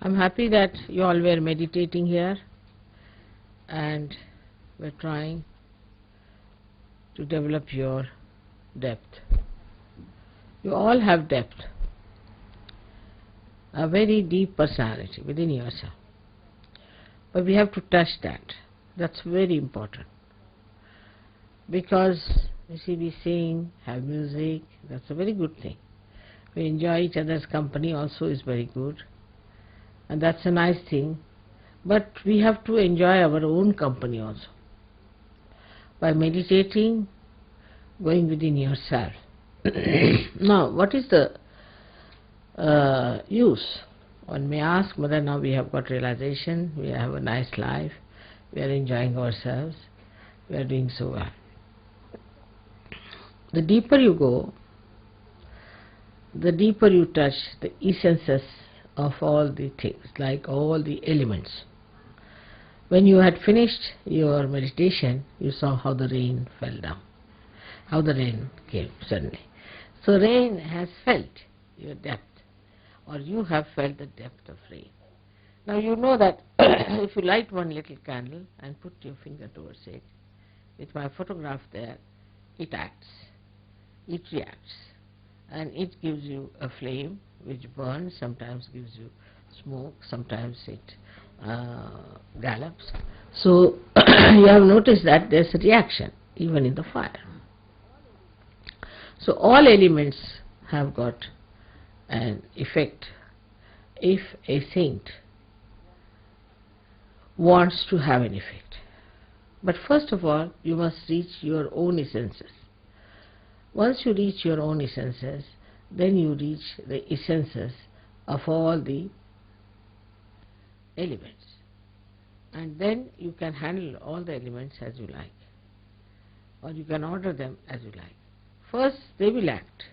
I'm happy that you all were meditating here and were trying to develop your depth. You all have depth, a very deep personality within yourself. But we have to touch that. That's very important. Because, you see, we sing, have music, that's a very good thing. We enjoy each other's company also is very good. And that's a nice thing. But we have to enjoy our own company also. By meditating, going within yourself. Now, what is the use? One may ask, Mother, now we have got realization, we have a nice life, we are enjoying ourselves, we are doing so well. The deeper you go, the deeper you touch the essences of all the things, like all the elements. When you had finished your meditation, you saw how the rain fell down, how the rain came suddenly. So rain has felt your depth, or you have felt the depth of rain. Now you know that if you light one little candle and put your finger towards it, with my photograph there, it acts, it reacts, and it gives you a flame which burns, sometimes gives you smoke, sometimes it gallops. So you have noticed that there's a reaction even in the fire. So all elements have got an effect if a saint wants to have an effect. But first of all, you must reach your own essences. Once you reach your own essences, then you reach the essences of all the elements. And then you can handle all the elements as you like, or you can order them as you like. First, they will act,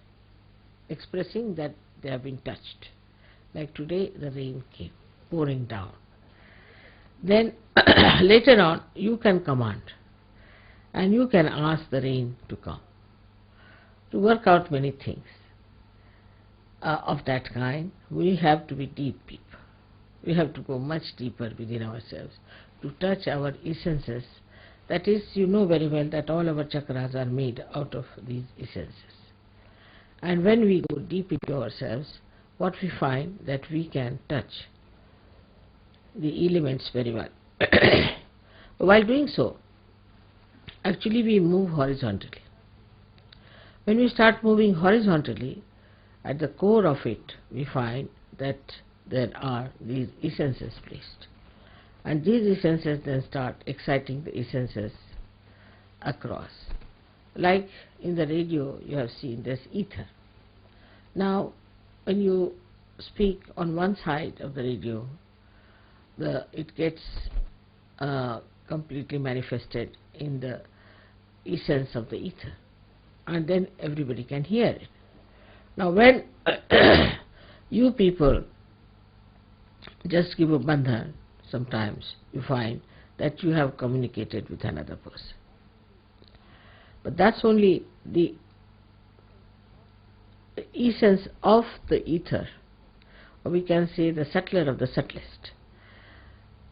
expressing that they have been touched. Like today, the rain came, pouring down. Then, later on, you can command, and you can ask the rain to come, to work out many things. Of that kind, we have to be deep. We have to go much deeper within ourselves to touch our essences. That is, you know very well that all our chakras are made out of these essences. And when we go deep into ourselves, what we find that we can touch the elements very well. While doing so, actually we move horizontally. When we start moving horizontally, at the core of it, we find that there are these essences placed. And these essences then start exciting the essences across. Like in the radio, you have seen this ether. Now, when you speak on one side of the radio, it gets completely manifested in the essence of the ether. And then everybody can hear it. Now, when you people just give a bandhan, sometimes you find that you have communicated with another person. But that's only the essence of the ether, or we can say the subtler of the subtlest.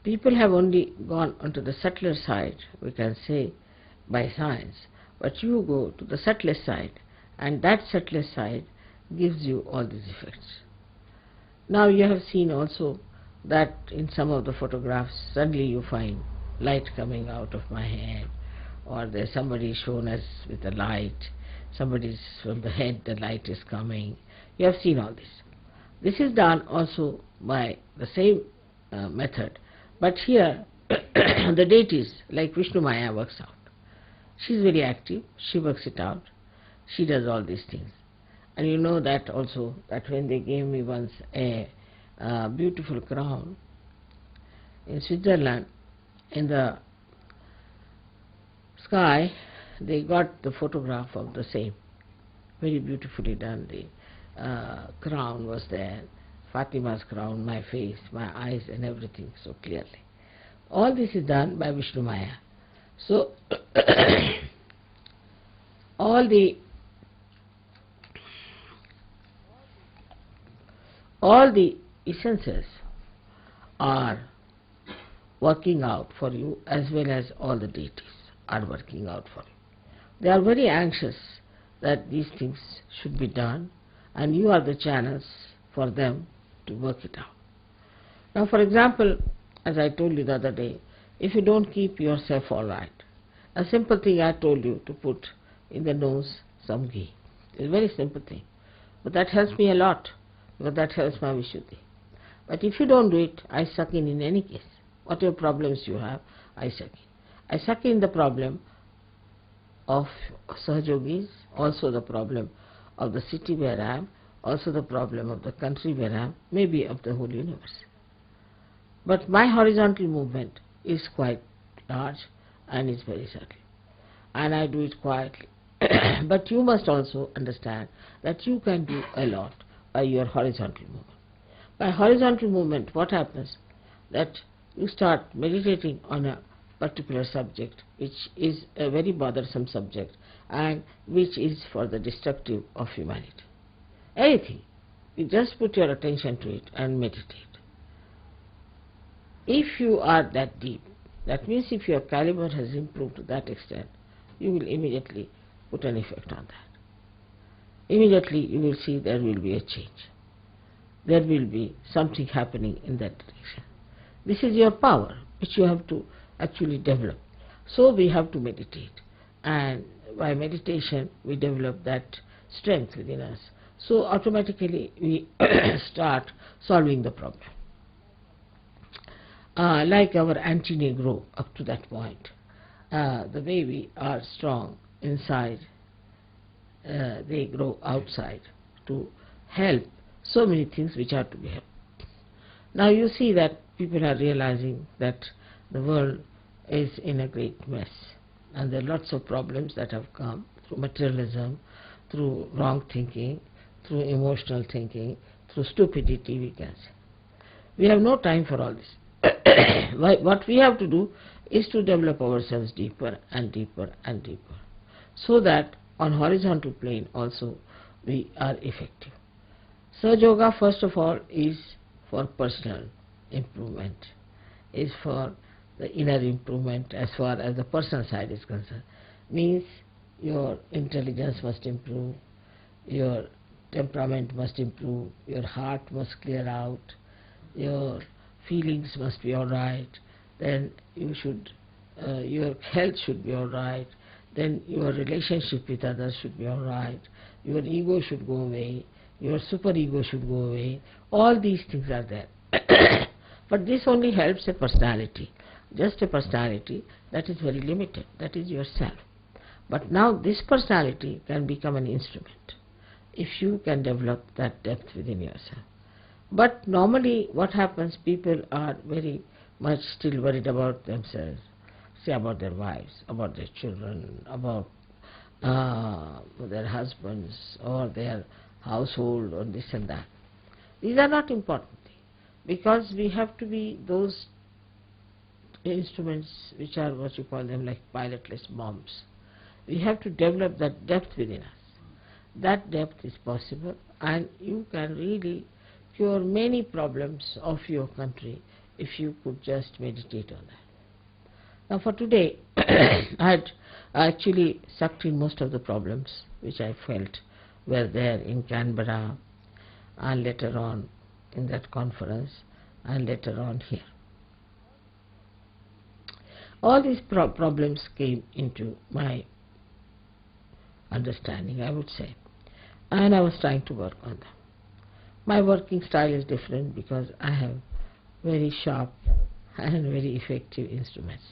People have only gone onto the subtler side, we can say, by science, but you go to the subtlest side, and that subtlest side gives you all these effects. Now you have seen also that in some of the photographs, suddenly you find light coming out of my head, or there's somebody shown us with a light, somebody's from the head, the light is coming. You have seen all this. This is done also by the same method, but here the deities like Vishnu Maya works out. She's very active, she works it out, she does all these things. And you know that also, that when they gave me once a beautiful crown in Switzerland, in the sky, they got the photograph of the same, very beautifully done. The crown was there, Fatima's crown, my face, my eyes and everything so clearly. All this is done by Vishnu Maya. So all the essences are working out for you, as well as all the deities are working out for you. They are very anxious that these things should be done, and you are the channels for them to work it out. Now, for example, as I told you the other day, if you don't keep yourself all right, a simple thing I told you to put in the nose some ghee. It's a very simple thing, but that helps me a lot, because that helps my Vishuddhi. But if you don't do it, I suck in any case. Whatever problems you have, I suck in. I suck in the problem of Sahajogis, also the problem of the city where I am, also the problem of the country where I am, maybe of the whole universe. But my horizontal movement is quite large and is very subtle, and I do it quietly. But you must also understand that you can do a lot by your horizontal movement. By horizontal movement, what happens? That you start meditating on a particular subject, which is a very bothersome subject, and which is for the destructive of humanity. Anything. You just put your attention to it and meditate. If you are that deep, that means if your caliber has improved to that extent, you will immediately put an effect on that. Immediately you will see there will be a change. There will be something happening in that direction. This is your power, which you have to actually develop. So we have to meditate, and by meditation we develop that strength within us. So automatically we start solving the problem. Like our anti-Negro up to that point, the way we are strong inside, they grow outside to help so many things which are to be helped. Now you see that people are realizing that the world is in a great mess, and there are lots of problems that have come through materialism, through wrong thinking, through emotional thinking, through stupidity, we can say. We have no time for all this. What we have to do is to develop ourselves deeper and deeper and deeper, so that on horizontal plane also we are effective. Sahaja Yoga, first of all, is for personal improvement, is for the inner improvement as far as the personal side is concerned. Means your intelligence must improve, your temperament must improve, your heart must clear out, your feelings must be all right, then you should, your health should be all right, then your relationship with others should be all right, your ego should go away, your superego should go away. All these things are there. But this only helps a personality, just a personality that is very limited, that is yourself. But now this personality can become an instrument if you can develop that depth within yourself. But normally what happens, people are very much still worried about themselves, say about their wives, about their children, about their husbands or their household or this and that. These are not important things, because we have to be those instruments which are what you call them like pilotless bombs. We have to develop that depth within us. That depth is possible, and you can really cure many problems of your country if you could just meditate on that. Now for today, I had actually sucked in most of the problems which I felt were there in Canberra, and later on in that conference, and later on here. All these problems came into my understanding, I would say, and I was trying to work on them. My working style is different because I have very sharp and very effective instruments,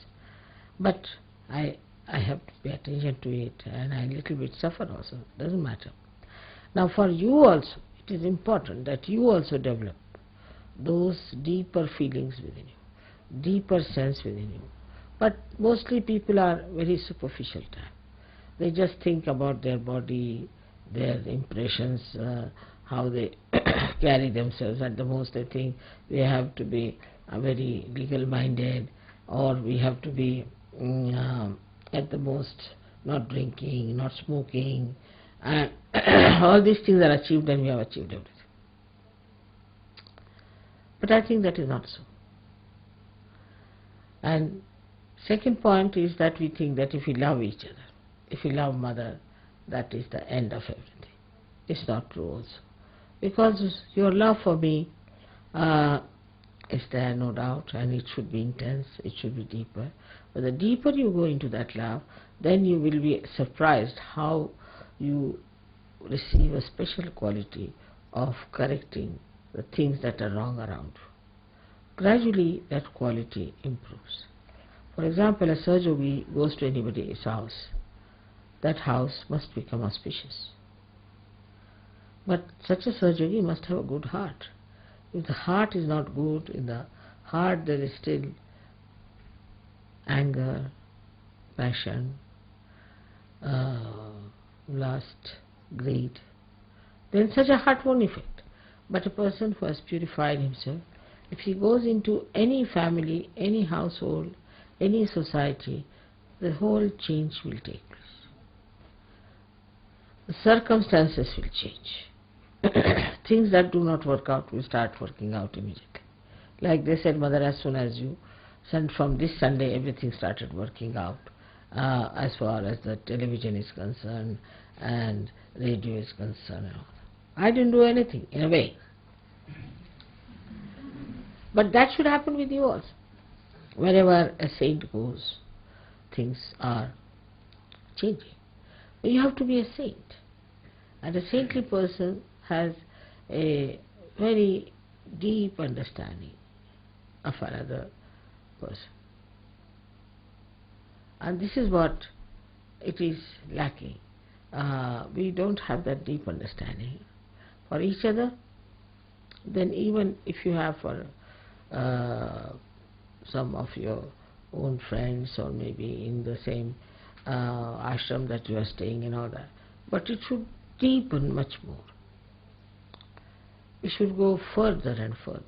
but I have to pay attention to it, and I a little bit suffer also, doesn't matter. Now for you also, it is important that you also develop those deeper feelings within you, deeper sense within you. But mostly people are very superficial type. They just think about their body, their impressions, how they carry themselves. At the most they think we have to be very legal minded, or we have to be at the most not drinking, not smoking, and all these things are achieved and we have achieved everything. But I think that is not so. And second point is that we think that if we love each other, if we love mother, that is the end of everything. It's not true also. Because your love for me is there, no doubt, and it should be intense, it should be deeper. But the deeper you go into that love, then you will be surprised how you receive a special quality of correcting the things that are wrong around you. Gradually that quality improves. For example, a Sahaja Yogi goes to anybody's house, that house must become auspicious. But such a Sahaja Yogi must have a good heart. If the heart is not good, in the heart there is still anger, passion, lust, greed, then such a heart won't affect. But a person who has purified himself, if he goes into any family, any household, any society, the whole change will take place. The circumstances will change. Things that do not work out will start working out immediately. Like they said, Mother, as soon as you sent from this Sunday, everything started working out as far as the television is concerned and radio is concerned. I didn't do anything, in a way. But that should happen with you also. Wherever a saint goes, things are changing. But you have to be a saint. And a saintly person has a very deep understanding of another person. And this is what it is lacking. We don't have that deep understanding for each other. Then even if you have for some of your own friends, or maybe in the same ashram that you are staying and all that, but it should deepen much more. It should go further and further.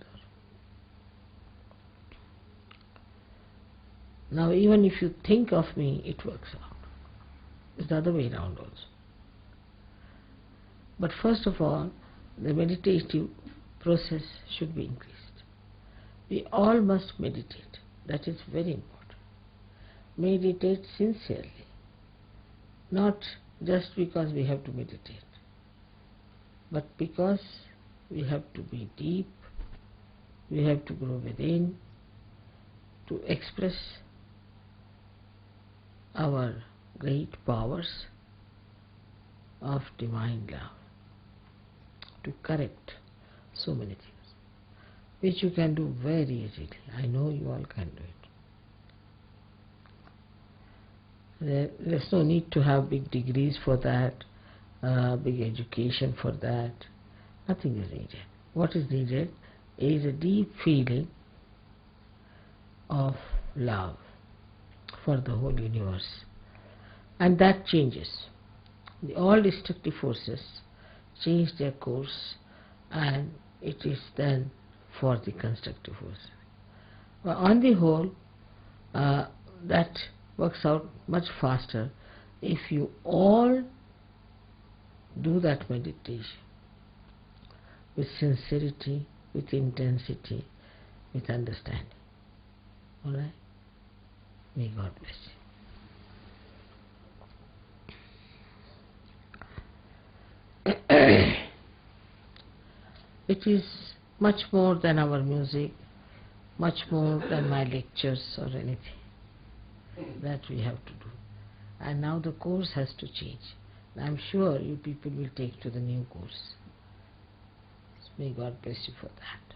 Now even if you think of me, it works out. It's the other way around also. But first of all, the meditative process should be increased. We all must meditate. That is very important. Meditate sincerely. Not just because we have to meditate, but because we have to be deep, we have to grow within, to express our great powers of divine love, to correct so many things, which you can do very easily. I know you all can do it. There's no need to have big degrees for that, big education for that. Nothing is needed. What is needed is a deep feeling of love for the whole universe. And that changes. All destructive forces change their course, and it is then for the constructive force. But on the whole, that works out much faster if you all do that meditation with sincerity, with intensity, with understanding. Alright? May God bless you. It is much more than our music, much more than my lectures or anything that we have to do. And now the course has to change. I'm sure you people will take to the new course. May God bless you for that.